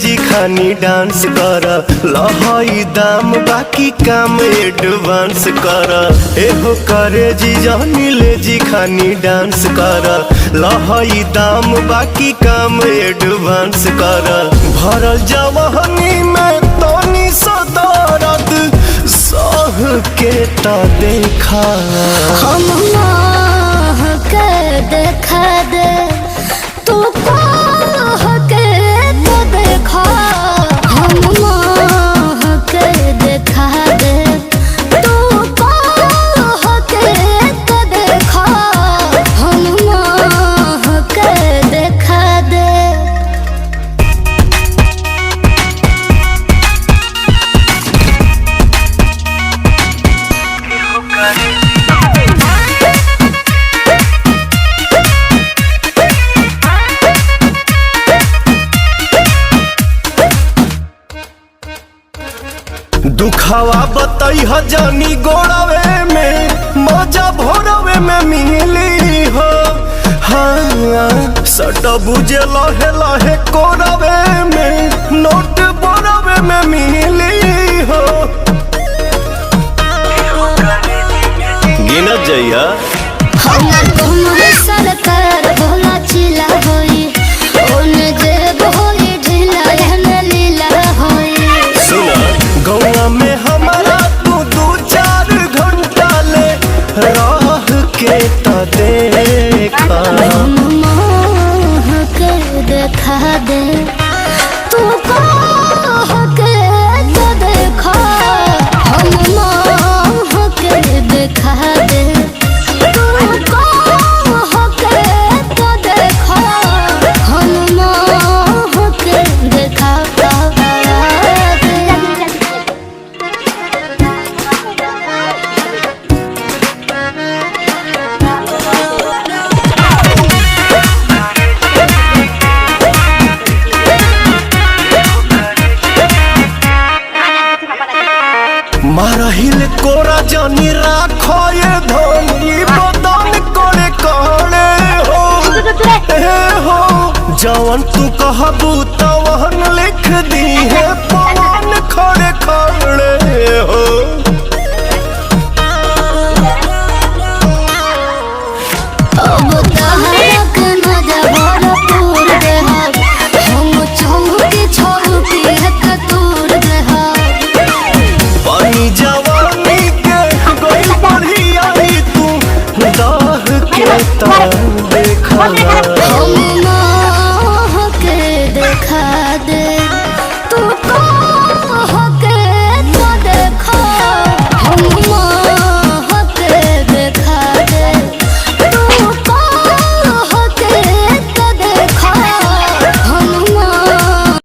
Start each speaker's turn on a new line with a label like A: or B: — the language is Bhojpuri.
A: जी खानी डांस कर लहई दाम बाकी काम एडवांस कर एहो करे जी जानी ले जी खानी डांस कर लहई दाम बाकी काम एडवांस कर भरल जवानी में तनी सदरद सह के ता देखा
B: हम के देखा दे तू के तो देखा हम के देखा दे तू के तो देखा हम के देखा दे।
A: दुखावा बताई जानी गोड़ावे में मजा भोरवे में मिली हो हाँ सट बुझे लहे लहे कोरवे में नोट बोरवे में मिली हो गिनत जइया
B: सरकार भोला चिला होई ओने जेब होई ढीला रहने लीला होई
A: सुना गौवा में हमारा तू 2-4 घंटा ले राह के ता देखा
B: के देखा दे तू के तो देखा हम के देखा दे
A: मारहिल कोरा जानी राखो ये धनी बदन करे कहले हो जवन तू कहबू तवन लिख दी है पवन खड़े खड़े हो
B: अब तहरक नजर पूर देहा हम चौकी छोड़ती है कतूर देहा
A: पानी जवानी के गोई बढ़ी आई तू दाह के ता देखा
B: हम के देखा दे।